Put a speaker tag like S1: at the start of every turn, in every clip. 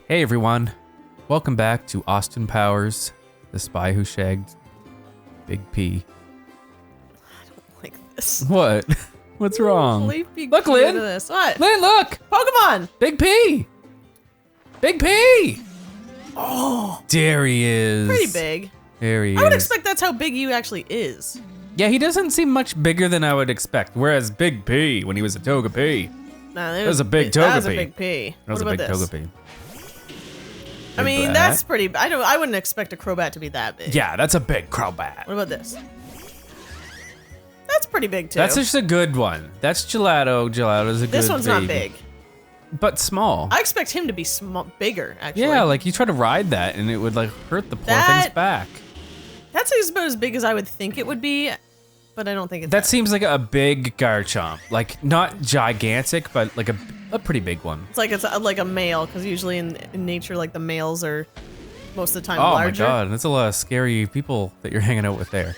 S1: Hey everyone, welcome back to Austin Powers, the spy who shagged Big P.
S2: I don't like this.
S1: What? What's wrong?
S2: Look, Lynn. This. What?
S1: Lynn, look!
S2: Pokemon!
S1: Big P! Big P! Oh, there he is.
S2: Pretty big.
S1: There he is.
S2: I would expect that's how big you actually is.
S1: Yeah, he doesn't seem much bigger than I would expect. Whereas Big P, when he was a Togepi,
S2: Nah,
S1: that was a big Togepi.
S2: That was a big P.
S1: That was
S2: what
S1: a big
S2: about this?
S1: Togepi.
S2: I mean, that's pretty. I wouldn't expect a Crobat to be that big.
S1: Yeah, that's a big Crobat.
S2: What about this? That's pretty big too.
S1: That's just a good one. That's Gelato. Gelato's a good
S2: This one's not
S1: baby.
S2: big.
S1: But small.
S2: I expect him to be bigger, actually.
S1: Yeah, like you try to ride that and it would like hurt the poor thing's back.
S2: That's about as big as I would think it would be, but I don't think it's
S1: That seems like a big Garchomp. Like not gigantic, but like a pretty big one.
S2: It's like a male, because usually in nature, like the males are most of the time larger.
S1: Oh my god, that's a lot of scary people that you're hanging out with there.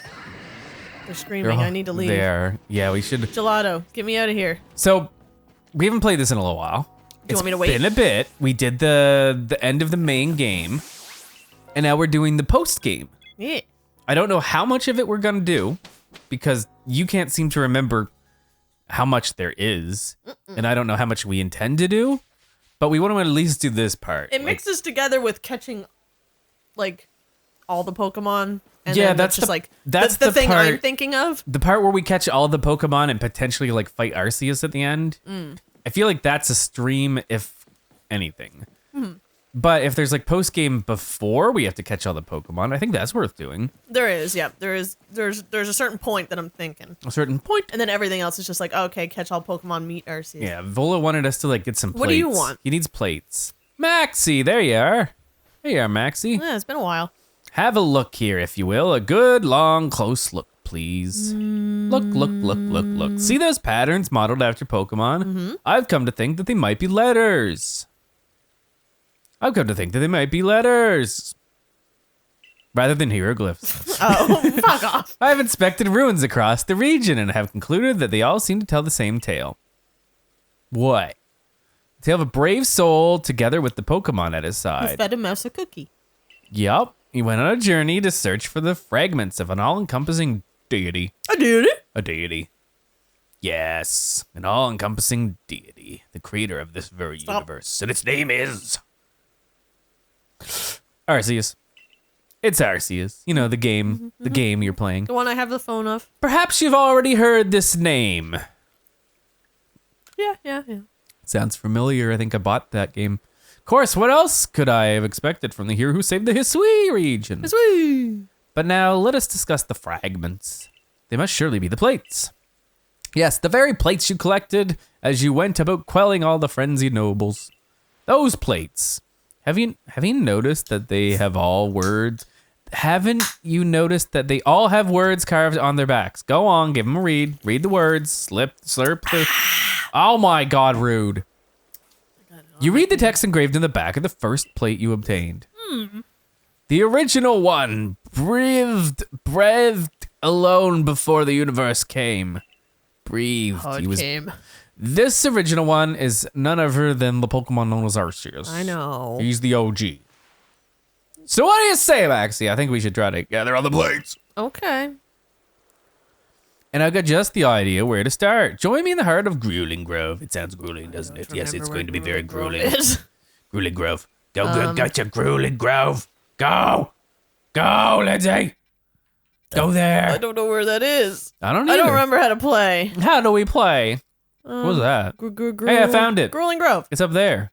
S2: They're screaming, I need to leave.
S1: There, yeah, we should.
S2: Gelato, get me out of here.
S1: So, we haven't played this in a little while.
S2: Do you want me to wait?
S1: It's been a bit. We did the end of the main game, and now we're doing the post game.
S2: Yeah.
S1: I don't know how much of it we're gonna do, because you can't seem to remember how much there is, and I don't know how much we intend to do, but we want to at least do this part.
S2: It mixes together with catching, like, all the Pokemon. And
S1: yeah,
S2: then
S1: that's
S2: just
S1: the,
S2: like
S1: that's
S2: the thing
S1: part,
S2: I'm thinking of.
S1: The part where we catch all the Pokemon and potentially like fight Arceus at the end. I feel like that's a stream, if anything. But if there's like post game before we have to catch all the Pokemon, I think that's worth doing.
S2: There is, yeah. There's a certain point that I'm thinking.
S1: A certain point.
S2: And then everything else is just like, okay, catch all Pokemon, meet Arceus.
S1: Yeah, Volo wanted us to like get some plates.
S2: What do you want?
S1: He needs plates. Maxie, there you are. There you are, Maxie.
S2: Yeah, it's been a while.
S1: Have a look here, if you will. A good, long, close look, please. Look, look, look, look, look. See those patterns modeled after Pokemon? I've come to think that they might be letters. Rather than hieroglyphs.
S2: Oh, fuck off.
S1: I have inspected ruins across the region and have concluded that they all seem to tell the same tale. What? The tale of a brave soul together with the Pokemon at his
S2: You
S1: side.
S2: fed a mouse a cookie.
S1: Yup. He went on a journey to search for the fragments of an all-encompassing deity.
S2: I did it.
S1: A deity. Yes, an all-encompassing deity, the creator of this very universe, and its name is Arceus. It's Arceus. You know, the game you're playing.
S2: The one I have the phone of.
S1: Perhaps you've already heard this name.
S2: Yeah.
S1: Sounds familiar. I think I bought that game. Of course, what else could I have expected from the hero who saved the Hisui region?
S2: Hisui.
S1: But now let us discuss the fragments. They must surely be the plates. Yes, the very plates you collected as you went about quelling all the frenzied nobles. Those plates. Have you noticed that they have all words? Haven't you noticed that they all have words carved on their backs? Go on, give them a read. Read the words. Slurp. Oh my god, rude. You read the text engraved in the back of the first plate you obtained. The original one, breathed alone before the universe came. Breathed.
S2: Oh, it came.
S1: This original one is none other than the Pokemon known as Arceus.
S2: I know.
S1: He's the OG. So what do you say, Maxie? I think we should try to gather all the plates.
S2: Okay.
S1: And I've got just the idea where to start. Join me in the heart of Grueling Grove. It sounds grueling, doesn't it? Yes, it's going to be very grueling. Grueling Grove. Go, get to Grueling Grove. Go, Lindsay. Go there.
S2: I don't know where that is.
S1: I don't either.
S2: I don't remember how to play.
S1: How do we play? What was that? Hey, I found it.
S2: Grueling Grove.
S1: It's up there.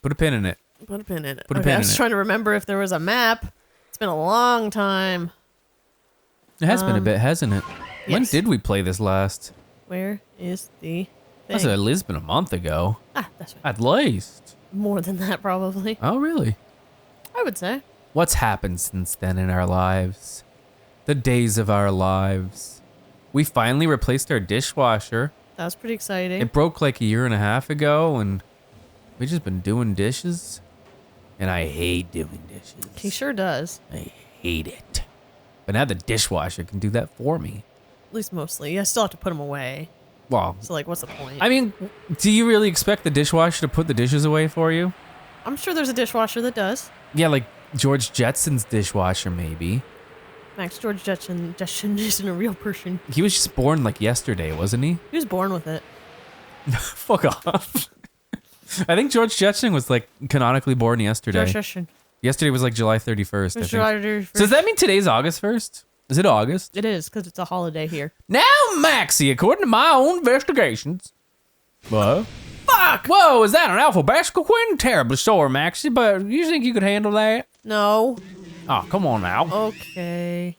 S1: Put a pin in it.
S2: Put a pin in it.
S1: Put a pin in
S2: I was
S1: it.
S2: trying to remember if there was a map. It's been a long time.
S1: It has been a bit, hasn't it? When
S2: yes.
S1: did we play this last?
S2: Where is the thing?
S1: That's at least been a month ago.
S2: Ah, that's right.
S1: At least.
S2: More than that, probably.
S1: Oh, really?
S2: I would say.
S1: What's happened since then in our lives? The days of our lives. We finally replaced our dishwasher.
S2: That was pretty exciting.
S1: It broke like a year and a half ago, and we've just been doing dishes. And I hate doing dishes.
S2: He sure does.
S1: I hate it. But now the dishwasher can do that for me.
S2: At least mostly. I still have to put them away.
S1: Well,
S2: So like, what's the point?
S1: I mean, do you really expect the dishwasher to put the dishes away for you?
S2: I'm sure there's a dishwasher that does.
S1: Yeah, like George Jetson's dishwasher, maybe.
S2: Max, George Jetson isn't a real person.
S1: He was just born like yesterday, wasn't he?
S2: He was born with it.
S1: Fuck off. I think George Jetson was like canonically born yesterday.
S2: George Jetson.
S1: Yesterday was like July 31st. I think.
S2: July 31st.
S1: So does that mean today's August 1st? Is it August?
S2: It is, because it's a holiday here.
S1: Now, Maxie, according to my own investigations. What?
S2: Fuck!
S1: Whoa, is that an alphabetical queen? Terribly sorry, Maxie, but you think you could handle that?
S2: No.
S1: Oh, come on now.
S2: Okay.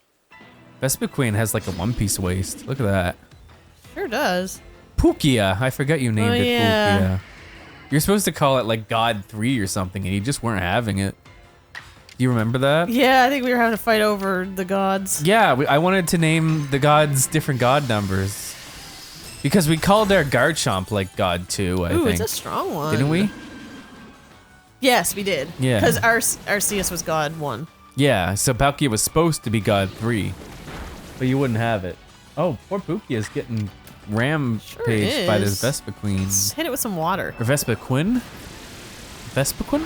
S1: Vespa Queen has like a one-piece waist. Look at that.
S2: Sure does.
S1: Pukia. I forgot you named it
S2: yeah.
S1: Pukia. You're supposed to call it like God 3 or something, and you just weren't having it. Do you remember that?
S2: Yeah, I think we were having a fight over the gods.
S1: Yeah, I wanted to name the gods different god numbers. Because we called our Garchomp like God 2, I think.
S2: Ooh, it's a strong one.
S1: Didn't we?
S2: Yes, we did.
S1: Yeah.
S2: Because Arceus was God 1.
S1: Yeah, so Palkia was supposed to be God 3. But you wouldn't have it. Oh, poor Pukia is getting rampaged by this Vespa Queen.
S2: Let's hit it with some water.
S1: Or Vespa Quinn? Vespa Quinn?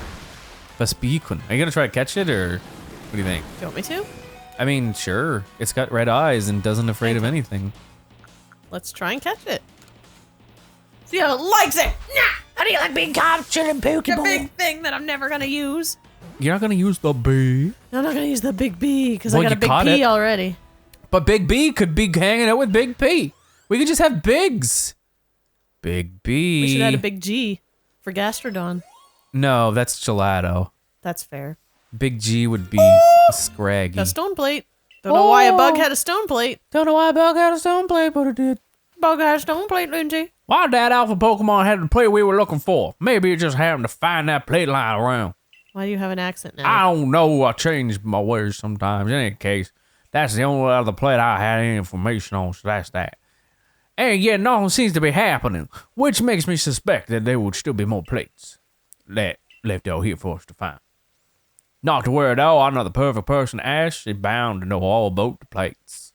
S1: Vespiquen. Are you gonna try to catch it, or what do you think?
S2: Do you want me to?
S1: I mean, sure. It's got red eyes and doesn't afraid of anything.
S2: Let's try and catch it. See how it likes it. Nah! How do you like being captured in Pokeball? The big thing that I'm never gonna use.
S1: You're not gonna use the B.
S2: I'm not gonna use the big B because
S1: Well,
S2: I got a
S1: you
S2: big
S1: caught
S2: P
S1: it.
S2: already.
S1: But Big B could be hanging out with Big P. We could just have Bigs. Big B.
S2: We should add a big G for Gastrodon.
S1: No, that's Gelato.
S2: That's fair.
S1: Big G would be Scraggy.
S2: Got a stone plate. Don't know why a bug had a stone plate.
S1: Don't know why a bug had a stone plate, but it did.
S2: Bug had a stone plate, Lindsay.
S1: Why that alpha Pokemon had the plate we were looking for? Maybe it just happened to find that plate lying around.
S2: Why do you have an accent now?
S1: I don't know. I change my words sometimes. In any case, that's the only other plate I had any information on, so that's that. And yet nothing seems to be happening, which makes me suspect that there would still be more plates that left out here for us to find. Not to worry though, I'm not the perfect person to ask. She's bound to know all about the plates.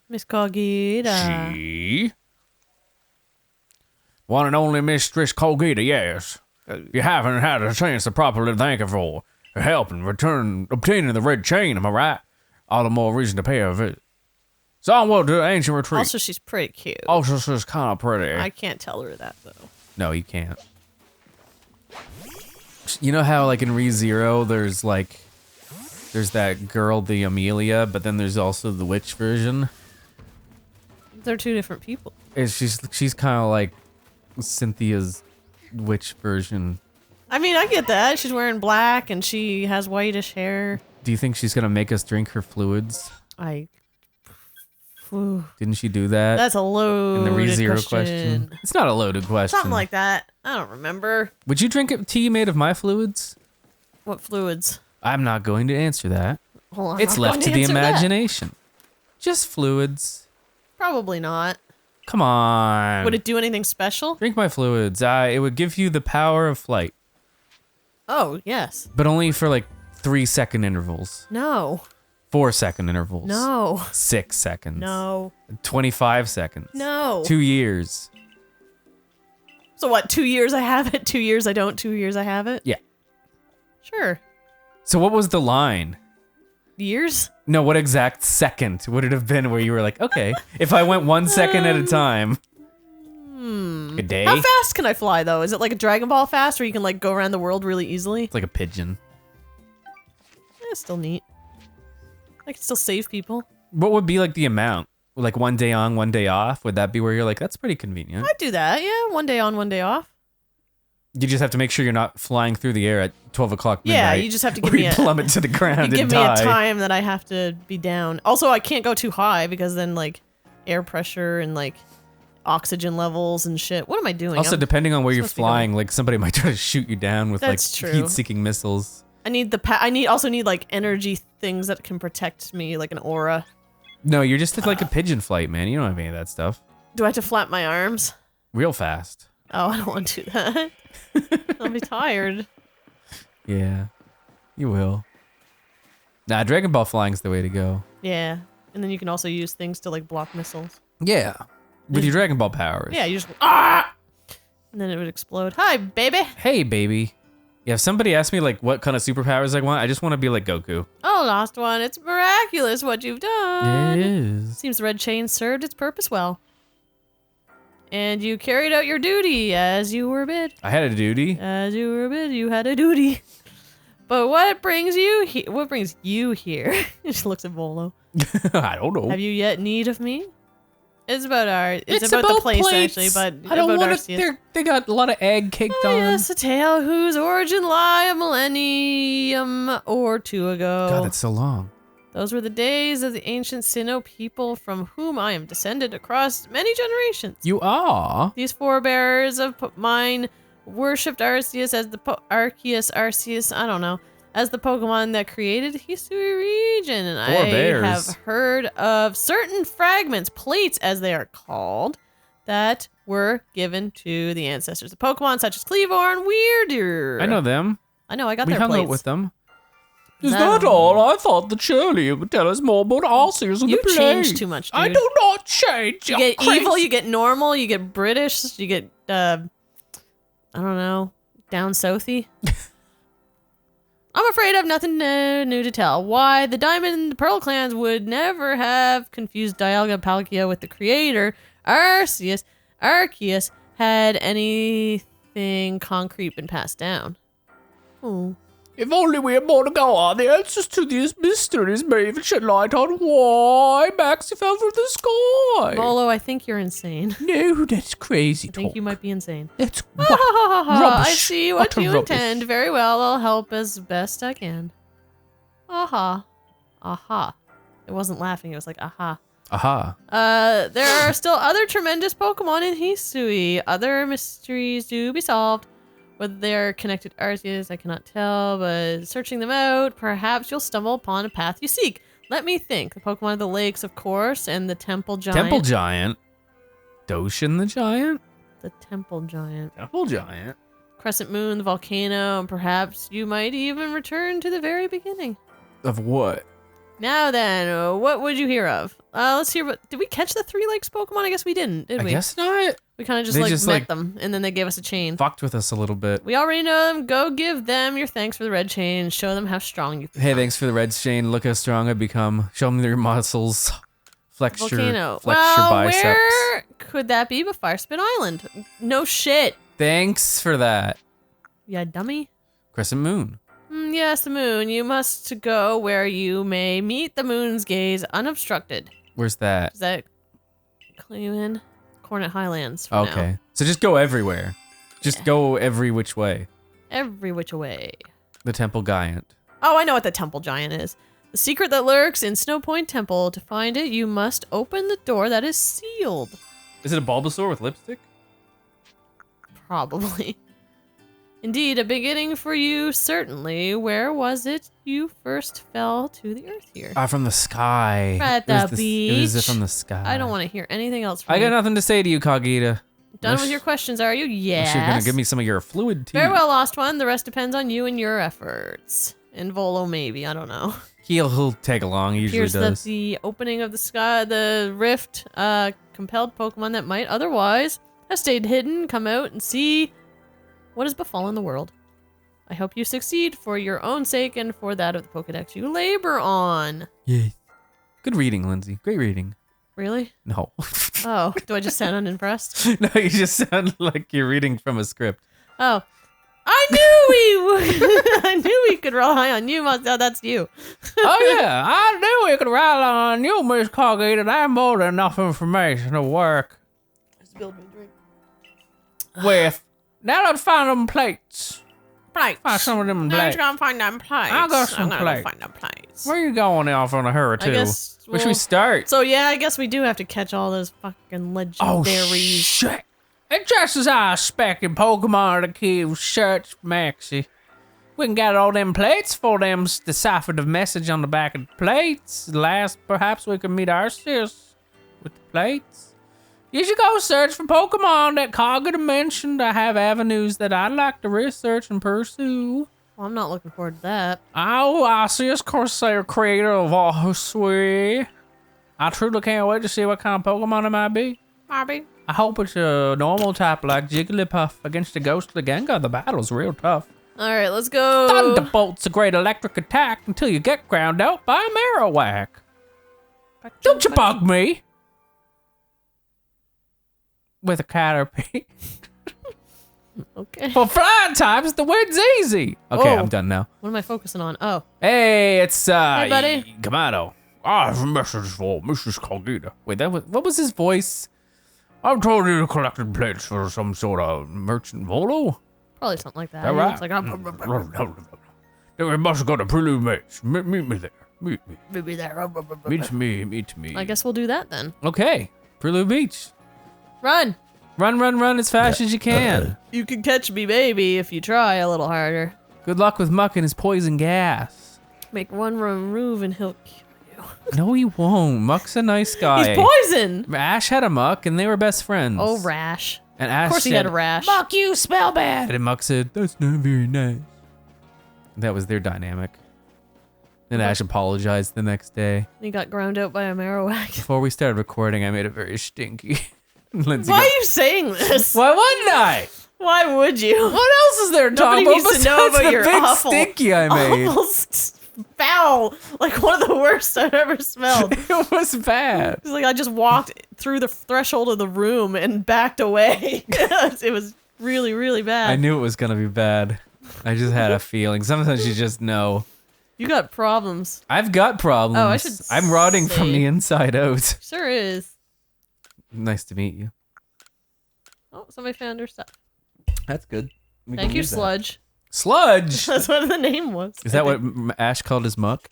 S2: Miss Cogita.
S1: She? One and only Mistress Cogita, yes. You haven't had a chance to properly thank her for her help in obtaining the red chain, am I right? All the more reason to pay her a visit. So onward to the ancient retreat.
S2: Also, she's pretty cute.
S1: Also, she's kind of pretty.
S2: I can't tell her that, though.
S1: No, you can't. You know how, like, in ReZero, there's that girl, the Amelia, but then there's also the witch version?
S2: They're two different people.
S1: She's kind of like Cynthia's witch version.
S2: I mean, I get that. She's wearing black and she has whitish hair.
S1: Do you think she's gonna make us drink her fluids? Didn't she do that?
S2: That's a loaded
S1: in the ReZero question. It's not a loaded question.
S2: Something like that. I don't remember.
S1: Would you drink a tea made of my fluids?
S2: What fluids?
S1: I'm not going to answer that.
S2: Hold on.
S1: It's left to the imagination. Just fluids.
S2: Probably not.
S1: Come on.
S2: Would it do anything special?
S1: Drink my fluids. It would give you the power of flight.
S2: Oh, yes.
S1: But only for like 3-second intervals.
S2: No.
S1: 4-second intervals.
S2: No.
S1: 6 seconds.
S2: No.
S1: 25 seconds.
S2: No.
S1: 2 years.
S2: So what, 2 years I have it, 2 years I don't, 2 years I have it?
S1: Yeah.
S2: Sure.
S1: So what was the line?
S2: Years?
S1: No, what exact second would it have been where you were like, okay, if I went 1 second at a time? A day?
S2: How fast can I fly, though? Is it like a Dragon Ball fast where you can like go around the world really easily?
S1: It's like a pigeon.
S2: It's still neat. I can still save people.
S1: What would be like the amount? Like 1 day on, 1 day off? Would that be where you're like, that's pretty convenient?
S2: I'd do that, yeah. 1 day on, 1 day off.
S1: You just have to make sure you're not flying through the air at 12 o'clock midnight.
S2: Yeah, you just have to give
S1: or
S2: me
S1: you plummet to the ground
S2: you
S1: and
S2: give me
S1: die.
S2: a time that I have to be down. Also, I can't go too high because then like air pressure and like oxygen levels and shit. What am I doing?
S1: Also, depending on where you're
S2: supposed to be
S1: flying, like somebody might try to shoot you down with
S2: That's
S1: like
S2: true.
S1: heat-seeking missiles.
S2: I need the also need like energy things that can protect me, like an aura.
S1: No, you're just like a pigeon flight, man. You don't have any of that stuff.
S2: Do I have to flap my arms?
S1: Real fast.
S2: Oh, I don't want to do that. I'll be tired.
S1: Yeah, you will. Nah, Dragon Ball flying's the way to go.
S2: Yeah, and then you can also use things to like block missiles.
S1: Yeah. With your Dragon Ball powers.
S2: Yeah, you just ah, and then it would explode. Hi, baby.
S1: Hey, baby. Yeah, if somebody asks me like what kind of superpowers I want, I just want to be like Goku.
S2: Oh, lost one. It's miraculous what you've done.
S1: It is.
S2: Seems the red chain served its purpose well. And you carried out your duty as you were bid.
S1: I had a duty.
S2: As you were bid, you had a duty. But what brings you here? She looks at Volo.
S1: I don't know.
S2: Have you yet need of me? It's about the place
S1: plates.
S2: actually, but
S1: I don't
S2: about
S1: want
S2: Arceus.
S1: to. They got a lot of egg caked on.
S2: Yes, a tale whose origin lie a millennium or two ago.
S1: God, that's so long.
S2: Those were the days of the ancient Sinnoh people from whom I am descended across many generations.
S1: You are.
S2: These forebears of mine worshipped Arceus as the Arceus, I don't know, as the Pokemon that created the Hisui region. And I have heard of certain fragments, plates as they are called, that were given to the ancestors of Pokemon, such as Cleavor and Weirder.
S1: I know them.
S2: I know, I got
S1: we
S2: their
S1: hung
S2: plates.
S1: out with them. Is that all? I thought that surely you could tell us more about Arceus and the play.
S2: You changed too much, dude.
S1: I do not change.
S2: You get evil, you get normal, you get British, you get, I don't know, down southy. I'm afraid I have nothing new to tell. Why the Diamond and the Pearl clans would never have confused Dialga Palkia with the creator, Arceus, had anything concrete been passed down. Oh.
S1: If only we had more to go on, the answers to these mysteries may even shed light on why Maxie fell from the sky.
S2: Volo, I think you're insane.
S1: No, that's crazy talk.
S2: I think you might be insane.
S1: That's
S2: rubbish. I see what
S1: Utter
S2: you
S1: rubbish.
S2: intend. Very well, I'll help as best I can. Aha. Aha. It wasn't laughing, it was like aha.
S1: Aha.
S2: There are still other tremendous Pokemon in Hisui. Other mysteries to be solved. Whether they're connected to Arceus, I cannot tell, but searching them out, perhaps you'll stumble upon a path you seek. Let me think. The Pokemon of the lakes, of course, and the Temple Giant.
S1: Temple Giant? Doshin the Giant?
S2: The Temple Giant.
S1: Temple Giant?
S2: Crescent Moon, the volcano, and perhaps you might even return to the very beginning.
S1: Of what?
S2: Now then, what would you hear of? Let's hear what... Did we catch the Three Lakes Pokemon? I guess we didn't, did we?
S1: I guess not.
S2: We kind of just met them, and then they gave us a chain.
S1: Fucked with us a little bit.
S2: We already know them. Go give them your thanks for the red chain. Show them how strong you can
S1: Hey, thanks for the red chain. Look how strong I've become. Show them your muscles. Flex
S2: Volcano.
S1: your biceps.
S2: Where could that be but Firespin Island? No shit.
S1: Thanks for that.
S2: Yeah, dummy.
S1: Crescent Moon.
S2: Yes, the moon. You must go where you may meet the moon's gaze unobstructed.
S1: Where's that?
S2: Is that Cleveland? Cornet Highlands. For
S1: Okay.
S2: now.
S1: So just go everywhere. Just go every which way.
S2: Every which way.
S1: The Temple Giant.
S2: Oh, I know what the Temple Giant is. The secret that lurks in Snow Point Temple. To find it, you must open the door that is sealed.
S1: Is it a Bulbasaur with lipstick?
S2: Probably. Indeed, a beginning for you, certainly. Where was it you first fell to the earth here?
S1: From the sky.
S2: At the beach.
S1: It was from the sky.
S2: I don't want to hear anything else from
S1: I
S2: you.
S1: got nothing to say to you, Cogita.
S2: Done with your questions, are you? Yes.
S1: You're gonna give me some of your fluid tea.
S2: Very well, Lost One. The rest depends on you and your efforts. And Volo, maybe. I don't know.
S1: He'll tag along. He usually
S2: Appears
S1: does.
S2: that the opening of the sky, the rift, compelled Pokemon that might otherwise have stayed hidden come out and see what has befallen the world. I hope you succeed for your own sake and for that of the Pokedex you labor on.
S1: Yes. Good reading, Lindsay. Great reading.
S2: Really?
S1: No.
S2: Oh, do I just sound unimpressed?
S1: No, you just sound like you're reading from a script.
S2: Oh. I knew we could rely on you. Oh, that's you.
S1: Oh, yeah. I knew we could rely on you, Miss Cogita. That's more than enough information to work
S2: Spilled me a drink.
S1: with. Now let's find them plates.
S2: Plates.
S1: Find some of them
S2: Now
S1: plates.
S2: you're gonna find them plates.
S1: I got some
S2: I'm gonna
S1: plates.
S2: go find them plates.
S1: Where you going off on a hurry to?
S2: I guess
S1: Where should we start?
S2: So yeah, I guess we do have to catch all those fucking legendaries.
S1: Oh, shit. And just as I expected Pokemon to keep search Maxie, we can get all them plates for them decipher the message on the back of the plates. Last, perhaps we can meet Arceus with the plates. You should go search for Pokemon that Cogita mentioned. I have avenues that I'd like to research and pursue.
S2: Well, I'm not looking forward to that.
S1: Oh, Arceus Corsair, creator of all Hisui. I truly can't wait to see what kind of Pokemon it might be.
S2: Hobby.
S1: I hope it's a normal type like Jigglypuff against the ghostly Gengar. The battle's real tough.
S2: All right, let's go.
S1: Thunderbolt's a great electric attack until you get ground out by a Marowak. Don't you bug me! With a Caterpie.
S2: Okay.
S1: For flying types, the win's easy. Okay, I'm done now.
S2: What am I focusing on? Oh.
S1: Hey, it's
S2: Hey, buddy.
S1: Kamado. I have a message for Mrs. Cogita. Wait, what was his voice? I'm told you collected plates for some sort of merchant Volo.
S2: Probably something like that.
S1: All right.
S2: It's like,
S1: Then we must go to Prelude Beach. Meet me there. Meet me.
S2: maybe there.
S1: Meet me.
S2: I guess we'll do that then.
S1: Okay, Prelude Beach.
S2: Run.
S1: Run as fast as you can.
S2: You can catch me, baby, if you try a little harder.
S1: Good luck with Muck and his poison gas.
S2: Make one move and he'll kill you.
S1: No, he won't. Muck's a nice guy.
S2: He's poison.
S1: Ash had a Muck, and they were best friends.
S2: Oh, Rash.
S1: And Ash
S2: Of course he
S1: said,
S2: had a rash.
S1: Muck, you smell bad. And Muck said, that's not very nice. That was their dynamic. And Ash apologized the next day.
S2: He got ground out by a Marowak.
S1: Before we started recording, I made it very stinky. Lindsay
S2: Why are you saying this?
S1: Why wouldn't I?
S2: Why would you?
S1: What else is there to talk
S2: Nobody
S1: about
S2: needs to know
S1: besides
S2: about
S1: the
S2: your
S1: big
S2: awful,
S1: stinky I made?
S2: Almost foul. Like one of the worst I've ever smelled.
S1: It was bad.
S2: It's like I just walked through the threshold of the room and backed away. It was really, really bad.
S1: I knew it was gonna be bad. I just had a feeling. Sometimes you just know.
S2: You got problems.
S1: I've got problems.
S2: Oh, I should
S1: I'm rotting from
S2: say.
S1: the inside out.
S2: Sure is.
S1: Nice to meet you.
S2: Oh, somebody found her stuff.
S1: That's good. We
S2: Thank
S1: can
S2: you,
S1: use that.
S2: Sludge.
S1: Sludge!
S2: That's what the name was.
S1: Is that what Ash called his Muck?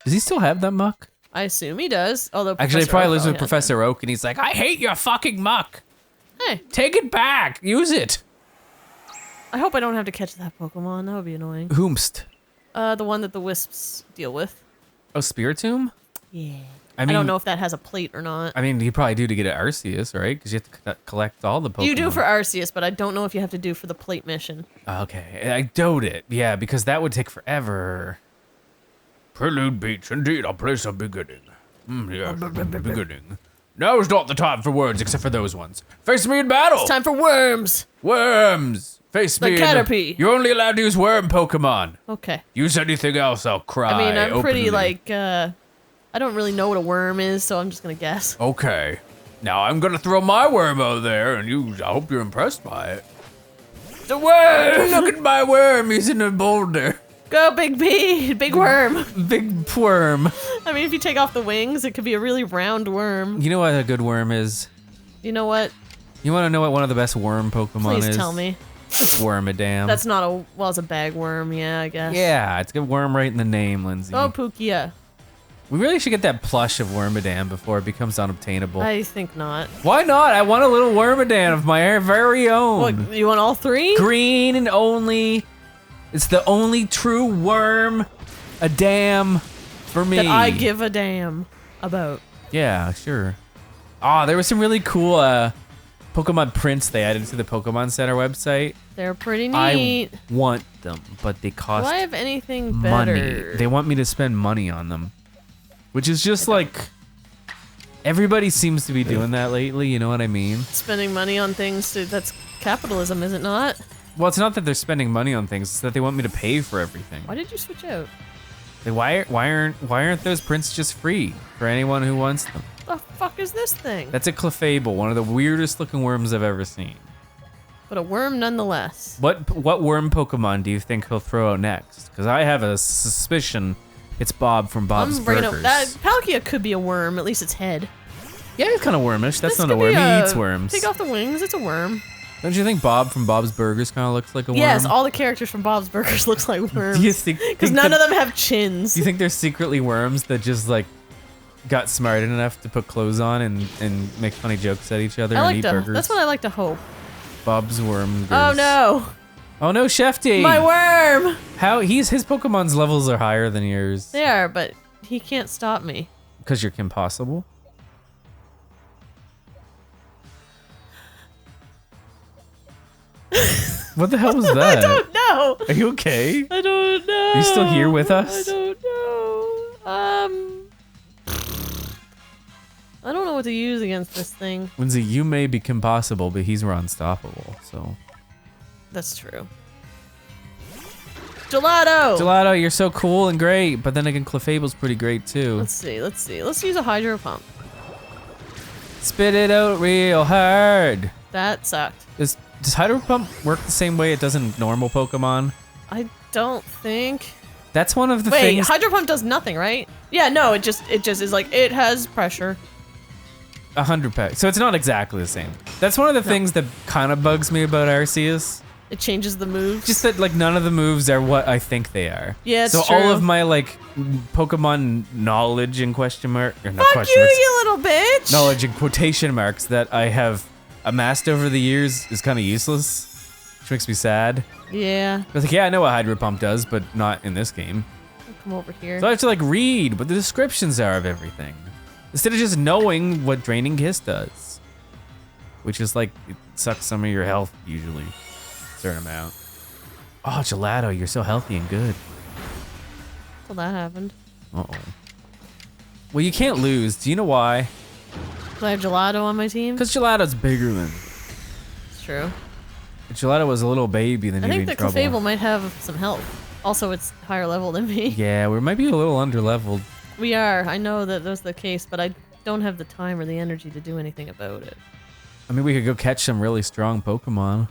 S1: Does he still have that Muck?
S2: I assume he does. Although
S1: Actually, he
S2: Professor
S1: probably
S2: Oak
S1: lives with
S2: has
S1: Professor Oak, and he's like, I hate your fucking Muck.
S2: it. Hey,
S1: Take it back. Use it.
S2: I hope I don't have to catch that Pokemon. That would be annoying.
S1: Whomst?
S2: The one that the wisps deal with.
S1: Oh, Spiritomb?
S2: Yeah.
S1: I
S2: I
S1: mean,
S2: don't know if that has a plate or not.
S1: I mean, you probably do to get it Arceus, right? Because you have to collect all the Pokemon.
S2: You do for Arceus, but I don't know if you have to do for the plate mission.
S1: Okay, I doubt it. Yeah, because that would take forever. Prelude Beach, indeed, a place of beginning. Yes, beginning. Now is not the time for words, except for those ones. Face me in battle!
S2: It's time for worms!
S1: Worms! Face
S2: The
S1: me
S2: Caterpie.
S1: You're only allowed to use worm Pokemon.
S2: Okay.
S1: Use anything else, I'll cry
S2: I mean, I'm pretty,
S1: openly.
S2: like, I don't really know what a worm is, so I'm just gonna guess.
S1: Okay. Now I'm gonna throw my worm out there, and I hope you're impressed by it. The worm! Look at my worm, he's in a boulder.
S2: Go, Big B! Big worm!
S1: Big worm.
S2: I mean, if you take off the wings, it could be a really round worm.
S1: You know what a good worm is?
S2: You know what?
S1: You want to know what one of the best worm Pokemon is?
S2: Please tell me.
S1: It's Wormadam.
S2: That's not a, well, it's a bag worm, yeah, I guess.
S1: Yeah, it's got worm right in the name, Lindsay.
S2: Oh, Pukia.
S1: We really should get that plush of Wormadam before it becomes unobtainable.
S2: I think not.
S1: Why not? I want a little Wormadam of my very own.
S2: What, you want all three?
S1: Green and only. It's the only true worm a dam for me.
S2: That I give a damn about.
S1: Yeah, sure. Ah, there was some really cool Pokemon prints they added to the Pokemon Center website.
S2: They're pretty neat.
S1: I want them, but they cost
S2: Do I have anything
S1: money.
S2: better?
S1: They want me to spend money on them, which is just like everybody seems to be doing that lately. You know what I mean?
S2: Spending money on things, that's capitalism, is it not?
S1: Well, it's not that they're spending money on things; it's that they want me to pay for everything.
S2: Why did you switch out?
S1: Why aren't those prints just free for anyone who wants them?
S2: The fuck is this thing?
S1: That's a Clefable, one of the weirdest looking worms I've ever seen.
S2: But a worm nonetheless.
S1: What worm Pokemon do you think he'll throw out next? Because I have a suspicion it's Bob from Bob's
S2: I'm bringing
S1: Burgers.
S2: up that Palkia could be a worm, at least its head.
S1: Yeah, it's kind of wormish. That's
S2: This
S1: not a
S2: could
S1: worm.
S2: be
S1: He eats worms.
S2: Take off the wings, it's a worm.
S1: Don't you think Bob from Bob's Burgers kind of looks like a worm?
S2: Yes, all the characters from Bob's Burgers looks like worms.
S1: Do you think?
S2: Because none of them have chins.
S1: Do you think they're secretly worms that just like got smart enough to put clothes on and make funny jokes at each other and eat burgers?
S2: That's what I like to hope.
S1: Bob's worm.
S2: Oh no!
S1: Oh no, Shefty!
S2: My worm!
S1: How his Pokemon's levels are higher than yours.
S2: They are, but he can't stop me.
S1: Because you're Kim Possible. What the hell was that?
S2: I don't know.
S1: Are you okay?
S2: I don't know.
S1: Are you still here with us?
S2: I don't know. I don't know what to use against this thing.
S1: Lindsay, you may become possible, but he's unstoppable, so.
S2: That's true. Gelato!
S1: Gelato, you're so cool and great, but then again, Clefable's pretty great too.
S2: Let's see. Let's use a Hydro Pump.
S1: Spit it out real hard.
S2: That sucked.
S1: Does Hydro Pump work the same way it does in normal Pokemon?
S2: I don't think.
S1: That's one of the
S2: Wait,
S1: things.
S2: Hydro Pump does nothing, right? Yeah, no, it just is like, it has pressure.
S1: 100 packs. So it's not exactly the same. That's one of the things that kind of bugs me about Arceus.
S2: It changes the moves.
S1: Just that like none of the moves are what I think they are.
S2: Yeah, it's
S1: so
S2: true.
S1: all of my like Pokemon knowledge in question mark or not
S2: Fuck
S1: question
S2: you,
S1: marks,
S2: you little bitch!
S1: knowledge in quotation marks that I have amassed over the years is kind of useless, which makes me sad.
S2: Yeah.
S1: I was like, yeah, I know what Hydro Pump does, but not in this game.
S2: I'll come over here.
S1: So I have to like read what the descriptions are of everything instead of just knowing what Draining Kiss does, which is like it sucks some of your health usually. Certain amount. Oh, Gelato, you're so healthy and good.
S2: Well, that happened.
S1: Uh-oh. Well, you can't lose. Do you know why?
S2: Do I have Gelato on my team?
S1: Because Gelato's bigger than...
S2: It's true.
S1: If Gelato was a little baby, then
S2: I
S1: you'd
S2: think
S1: be in
S2: that
S1: trouble.
S2: Clefable might have some health. Also, it's higher level than me.
S1: Yeah, we might be a little under-leveled.
S2: We are. I know that that's the case, but I don't have the time or the energy to do anything about it.
S1: I mean, we could go catch some really strong Pokemon.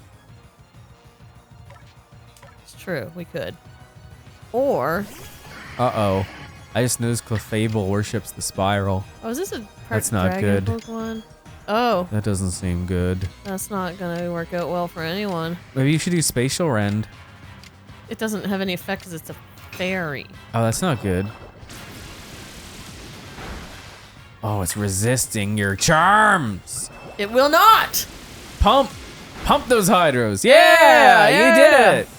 S2: True, we could. Or...
S1: Uh-oh. I just noticed Clefable worships the Spiral.
S2: Oh, is this a
S1: That's not
S2: dragon
S1: good.
S2: Pokemon? Oh,
S1: That doesn't seem good.
S2: that's not gonna work out well for anyone.
S1: Maybe you should do Spatial Rend.
S2: It doesn't have any effect because it's a fairy.
S1: Oh, that's not good. Oh, it's resisting your charms.
S2: It will not!
S1: Pump those Hydros. Yeah,
S2: Yeah.
S1: you did it.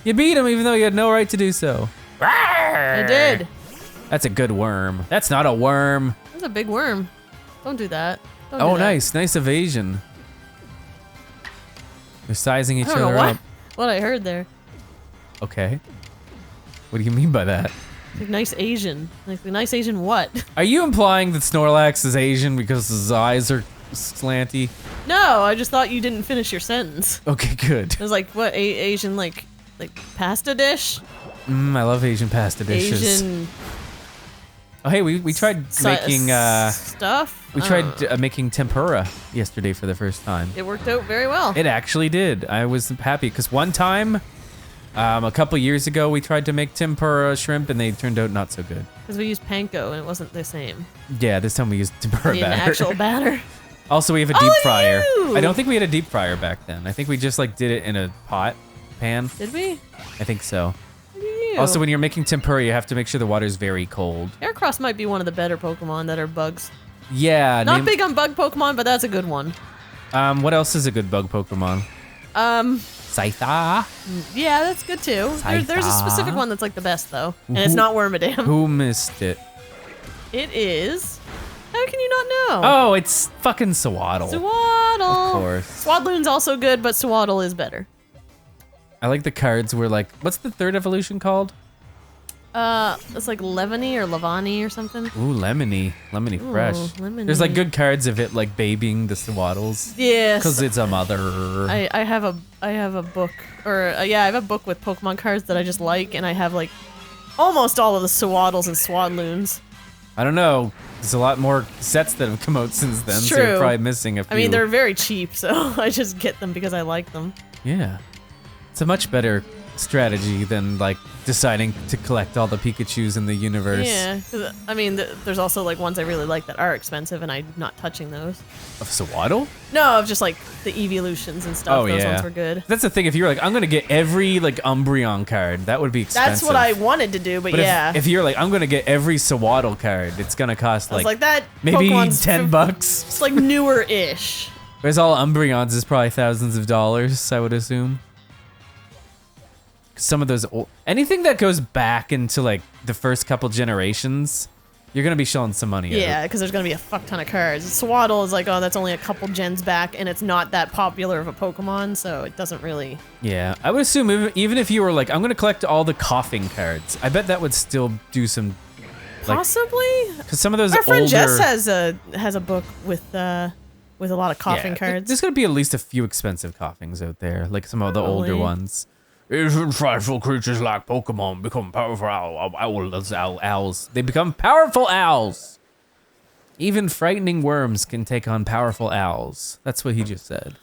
S1: You beat him even though you had no right to do so.
S2: I did.
S1: That's a good worm. That's not a worm.
S2: That's a big worm. Don't do that. Don't
S1: Oh,
S2: do that.
S1: nice evasion. They're sizing each
S2: I don't know
S1: other
S2: what,
S1: up.
S2: what I heard there.
S1: Okay. What do you mean by that?
S2: Like nice Asian. Like the nice Asian what?
S1: Are you implying that Snorlax is Asian because his eyes are slanty?
S2: No, I just thought you didn't finish your sentence.
S1: Okay, good.
S2: It was like, what, Asian, like pasta dish?
S1: I love Asian pasta dishes.
S2: Asian
S1: Oh, hey, we tried making
S2: stuff?
S1: we
S2: I
S1: tried
S2: don't know.
S1: making tempura yesterday for the first time.
S2: It worked out very well.
S1: It actually did. I was happy because one time, a couple years ago, we tried to make tempura shrimp and they turned out not so good.
S2: Because we used panko and it wasn't the same.
S1: Yeah, this time we used tempura
S2: The
S1: batter.
S2: actual batter.
S1: Also, we have a
S2: Oh,
S1: deep fryer.
S2: you!
S1: I don't think we had a deep fryer back then. I think we just like did it in a pan.
S2: Did we?
S1: I think so.
S2: Look at you.
S1: Also, when you're making tempura, you have to make sure the water's very cold.
S2: Aircross might be one of the better Pokemon that are bugs.
S1: Yeah.
S2: Not big on bug Pokemon, but that's a good one.
S1: What else is a good bug Pokemon? Scyther.
S2: Yeah, that's good too. There's a specific one that's like the best though, and it's not Wormadam.
S1: Who missed it?
S2: It is. How can you not know?
S1: Oh, it's fucking Swaddle.
S2: Swaddle.
S1: Of course.
S2: Swadloon's also good, but Swaddle is better.
S1: I like the cards where like, what's the third evolution called?
S2: It's like Levany or Lavani or something.
S1: Ooh, Lemony. Lemony
S2: Ooh,
S1: Fresh.
S2: Lemony.
S1: There's like good cards of it like babying the Swaddles.
S2: Yes.
S1: Because it's a mother.
S2: I have a book, or yeah, I have a book with Pokemon cards that I just like, and I have like almost all of the Swaddles and Swadloons.
S1: I don't know. There's a lot more sets that have come out since then, so you're
S2: True.
S1: probably missing a few.
S2: I mean, they're very cheap, so I just get them because I like them.
S1: Yeah. It's a much better strategy than like deciding to collect all the Pikachus in the universe.
S2: Yeah, 'cause, I mean, there's also like ones I really like that are expensive, and I'm not touching those.
S1: Of Swaddle?
S2: No, of just like the evolutions and stuff.
S1: Oh,
S2: Those
S1: yeah.
S2: ones were good.
S1: That's the thing. If you were like, I'm gonna get every like Umbreon card, that would be expensive.
S2: That's what I wanted to do, but yeah.
S1: If you're like, I'm gonna get every Swaddle card, it's gonna cost
S2: I was
S1: like,
S2: like that.
S1: maybe
S2: Pokemon's
S1: $10.
S2: It's like newer-ish.
S1: Whereas all Umbreons is probably thousands of dollars, I would assume. Some of those anything that goes back into like the first couple generations, you're gonna be showing some money.
S2: Yeah, because there's gonna be a fuck ton of cards. Swaddle is like, oh, that's only a couple gens back, and it's not that popular of a Pokemon, so it doesn't really.
S1: Yeah, I would assume even if you were like, I'm gonna collect all the coughing cards, I bet that would still do some
S2: Possibly.
S1: Because some of those
S2: Our friend
S1: older...
S2: Jess has a book with a lot of coughing cards.
S1: There's gonna be at least a few expensive coughings out there, like some of the older
S2: Probably.
S1: ones. Even frightful creatures like Pokemon become powerful owls. They become powerful owls. Even frightening worms can take on powerful owls. That's what he just said.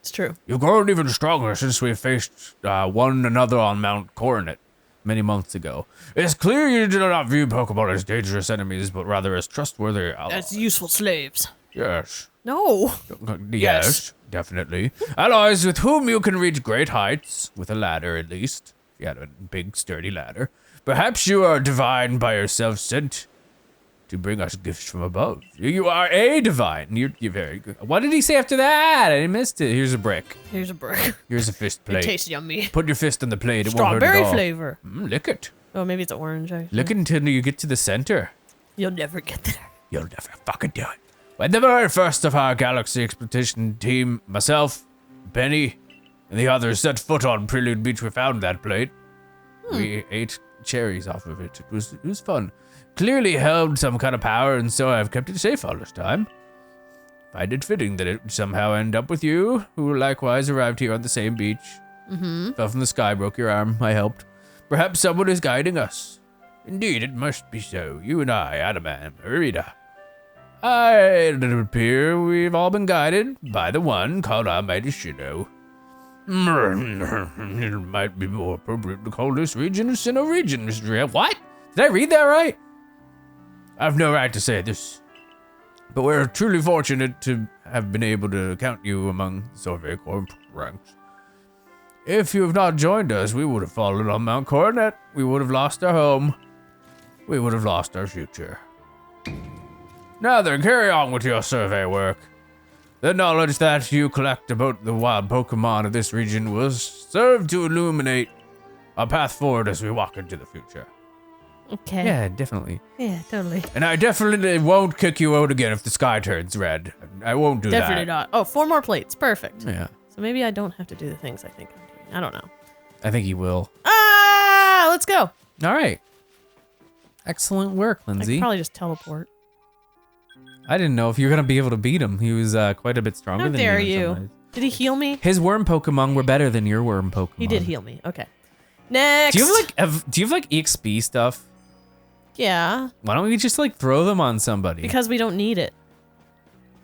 S2: It's true.
S1: You've grown even stronger since we faced one another on Mount Coronet many months ago. It's clear you do not view Pokemon as dangerous enemies, but rather as trustworthy allies.
S2: As useful slaves.
S1: Yes.
S2: No.
S1: Yes, definitely. Allies with whom you can reach great heights, with a ladder at least. If you had a big, sturdy ladder. Perhaps you are divine by yourself sent to bring us gifts from above. You are a divine. You're very good. What did he say after that? I missed it. Here's a brick.
S2: Here's a brick.
S1: Here's a fist
S2: It
S1: plate.
S2: tastes yummy.
S1: Put your fist on the plate. It won't hurt
S2: Strawberry
S1: at all.
S2: flavor.
S1: Lick it.
S2: Oh, maybe it's orange.
S1: Lick it until you get to the center.
S2: You'll never get there.
S1: You'll never fucking do it. When the very first of our Galaxy Expedition team, myself, Benny, and the others set foot on Prelude Beach, we found that plate. We ate cherries off of it. It was fun. Clearly held some kind of power, and so I've kept it safe all this time. Find it fitting that it would somehow end up with you, who likewise arrived here on the same beach. Fell from the sky, broke your arm. I helped. Perhaps someone is guiding us. Indeed, it must be so. You and I, Adaman, Arita. It would appear we've all been guided by the one called Almighty Shido. It might be more appropriate to call this region a Sinnoh region, Mr. Real. What? Did I read that right? I've no right to say this, but we're truly fortunate to have been able to count you among the Survey Corps ranks. If you have not joined us, we would have fallen on Mount Coronet. We would have lost our home. We would have lost our future. Now then, carry on with your survey work. The knowledge that you collect about the wild Pokemon of this region will serve to illuminate our path forward as we walk into the future.
S2: Okay.
S1: Yeah, definitely.
S2: Yeah, totally.
S1: And I definitely won't kick you out again if the sky turns red. I won't do
S2: Definitely
S1: that.
S2: not. Oh, 4 more plates. Perfect.
S1: Yeah,
S2: So maybe I don't have to do the things I think I'm doing. I don't know.
S1: I think you will.
S2: Let's go.
S1: All right. Excellent work,
S2: I
S1: Lindsay.
S2: could probably just teleport.
S1: I didn't know if you were going to be able to beat him. He was quite a bit stronger
S2: How
S1: than
S2: dare
S1: you. in some
S2: you?
S1: ways.
S2: Did he heal me?
S1: His worm Pokemon were better than your worm Pokemon.
S2: He did heal me. Okay. Next.
S1: Do you have like EXP stuff?
S2: Yeah,
S1: Why don't we just like throw them on somebody?
S2: because we don't need it.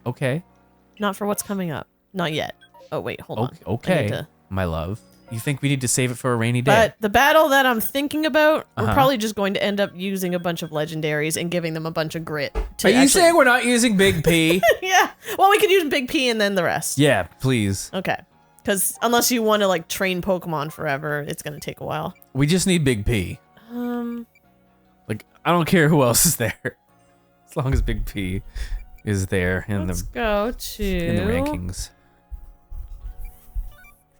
S1: Okay.
S2: Not for what's coming up. Not yet. Oh, wait, hold on. I need
S1: Okay.
S2: to-
S1: My love. You think we need to save it for a rainy day?
S2: But the battle that I'm thinking about, we're
S1: Uh-huh.
S2: probably just going to end up using a bunch of legendaries and giving them a bunch of grit. To
S1: Are you
S2: actually-
S1: saying we're not using Big P?
S2: Yeah. Well, we could use Big P and then the rest.
S1: Yeah, please.
S2: Okay. Because unless you want to like train Pokemon forever, it's going to take a while.
S1: We just need Big P. Like, I don't care who else is there. As long as Big P is there in
S2: Let's
S1: the
S2: go to
S1: in the rankings.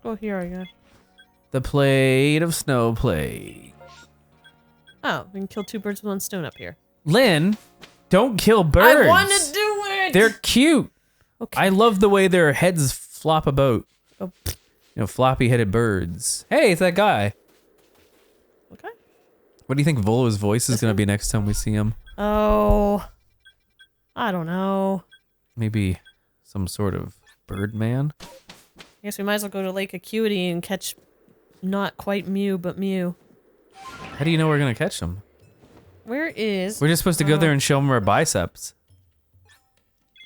S2: Go here, I guess.
S1: The Plate of Snow plate.
S2: Oh, we can kill 2 birds with 1 stone up here.
S1: Lynn, don't kill birds.
S2: I want to do it.
S1: They're cute.
S2: Okay.
S1: I love the way their heads flop about.
S2: Oh.
S1: You know, floppy-headed birds. Hey, it's that guy.
S2: Okay.
S1: What do you think Volo's voice is going to be next time we see him?
S2: Oh, I don't know.
S1: Maybe some sort of bird man?
S2: I guess we might as well go to Lake Acuity and catch not quite Mew, but Mew.
S1: How do you know we're going to catch him?
S2: Where is...
S1: We're just supposed to go there and show him our biceps.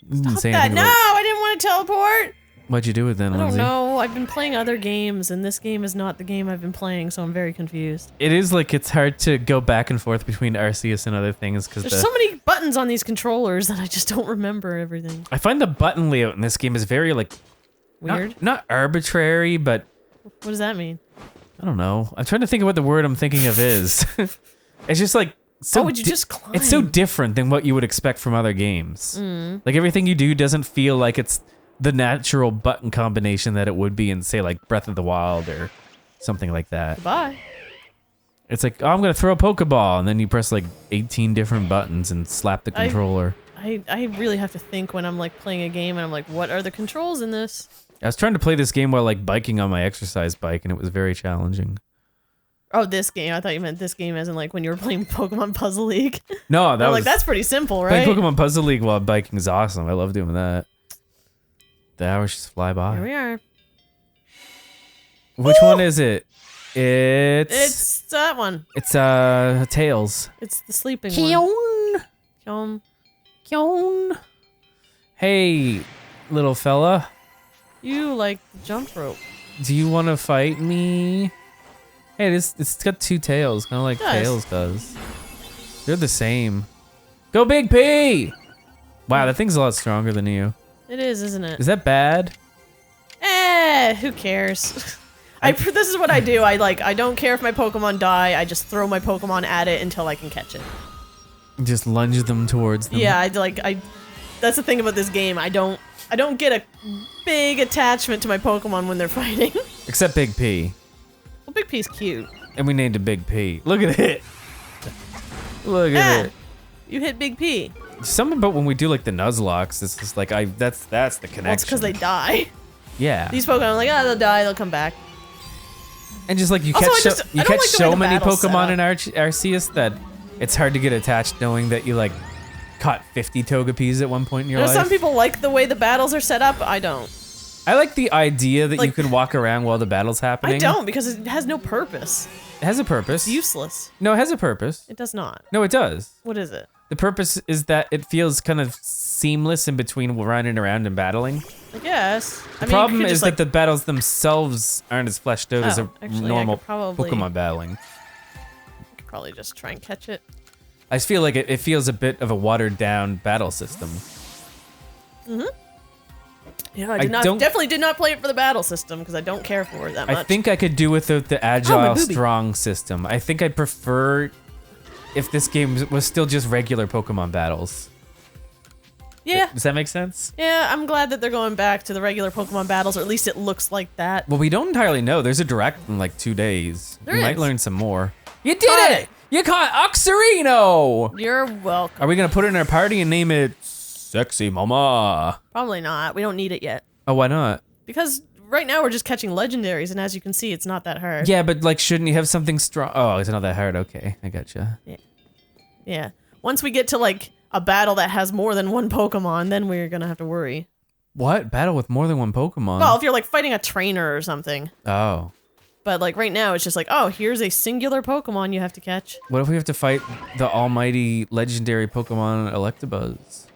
S1: You didn't say
S2: that?
S1: anything
S2: No,
S1: about-
S2: I didn't want to teleport.
S1: What'd you do with them,
S2: I don't
S1: Lindsay?
S2: know. I've been playing other games, and this game is not the game I've been playing, so I'm very confused.
S1: It is like it's hard to go back and forth between Arceus and other things because
S2: There's so many buttons on these controllers that I just don't remember everything.
S1: I find the button layout in this game is very like
S2: Weird.
S1: not arbitrary, but
S2: What does that mean?
S1: I don't know. I'm trying to think of what the word I'm thinking of is. It's just like so.
S2: Oh, would you just climb?
S1: It's so different than what you would expect from other games. Like everything you do doesn't feel like it's the natural button combination that it would be in, say, like Breath of the Wild or something like that.
S2: Bye.
S1: It's like, oh, I'm gonna throw a Pokeball, and then you press like 18 different buttons and slap the controller.
S2: I really have to think when I'm like playing a game, and I'm like, what are the controls in this?
S1: I was trying to play this game while like biking on my exercise bike, and it was very challenging.
S2: Oh, this game. I thought you meant this game as in like when you were playing Pokemon Puzzle League.
S1: No, that was
S2: like that's pretty simple, right?
S1: playing Pokemon Puzzle League while biking is awesome. I love doing that. The hours just fly by.
S2: Here we are.
S1: Which one is it?
S2: It's that one.
S1: It's Tails.
S2: It's the sleeping one. Kyon.
S1: Kyon. Hey, little fella.
S2: You like the jump rope.
S1: Do you want to fight me? Hey, it's got two tails, kind of like Tails does. They're the same. Go Big P! Wow, that thing's a lot stronger than you.
S2: It is, isn't it?
S1: Is that bad?
S2: Who cares? This is what I do. I don't care if my Pokemon die. I just throw my Pokemon at it until I can catch it.
S1: Just lunge them towards them.
S2: Yeah, that's the thing about this game. I don't get a big attachment to my Pokemon when they're fighting.
S1: Except Big P.
S2: Well, Big P's cute.
S1: And we named it Big P. Look at it. Look at it.
S2: You hit Big P.
S1: Something about when we do like the Nuzlocke, it's just like that's the connection.
S2: Well, it's because they die.
S1: Yeah.
S2: These Pokemon are like, they'll die, they'll come back.
S1: And just like you
S2: Also,
S1: catch so many Pokemon in Arceus that it's hard to get attached knowing that you like caught 50 Togepis at one point in your life.
S2: Some people like the way the battles are set up. I don't.
S1: I like the idea that you could walk around while the battle's happening.
S2: I don't, because it has no purpose.
S1: It has a purpose.
S2: It's useless.
S1: No, it has a purpose.
S2: It does not.
S1: No, it does.
S2: What is it?
S1: The purpose is that it feels kind of seamless in between running around and battling.
S2: I guess.
S1: The problem is that the battles themselves aren't as fleshed out as a normal Pokemon battling.
S2: I could probably just try and catch it.
S1: I just feel like it feels a bit of a watered down battle system.
S2: Mm-hmm. Yeah, I definitely did not play it for the battle system because I don't care for it that much.
S1: I think I could do without the agile strong system. I think I'd prefer if this game was still just regular Pokemon battles.
S2: Yeah.
S1: Does that make sense?
S2: Yeah, I'm glad that they're going back to the regular Pokemon battles, or at least it looks like that.
S1: Well, we don't entirely know. There's a direct in like 2 days. We might learn some more. You did it! You caught Uxie!
S2: You're welcome.
S1: Are we gonna put it in our party and name it Sexy Mama?
S2: Probably not. We don't need it yet.
S1: Oh, why not?
S2: Because right now we're just catching legendaries, and as you can see, it's not that hard.
S1: Yeah, but like, shouldn't you have something strong? Oh, it's not that hard. Okay, I gotcha.
S2: Yeah. Once we get to like a battle that has more than one Pokemon, then we're gonna have to worry.
S1: What? Battle with more than one Pokemon?
S2: Well, if you're like fighting a trainer or something.
S1: Oh.
S2: But like right now, it's just like, oh, here's a singular Pokemon you have to catch.
S1: What if we have to fight the almighty legendary Pokemon Electabuzz?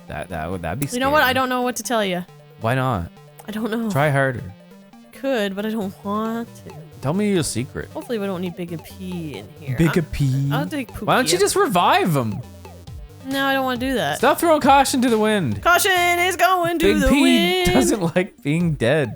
S1: That'd be scary.
S2: You know what? I don't know what to tell you.
S1: Why not?
S2: I don't know.
S1: Try harder.
S2: Could, but I don't want to.
S1: Tell me your secret.
S2: Hopefully we don't need Big P in here.
S1: Big P?
S2: I'll take Pookie.
S1: Why don't you just revive him?
S2: No, I don't want to do that.
S1: Stop throwing caution to the wind.
S2: Caution is going to the wind.
S1: Big P doesn't like being dead.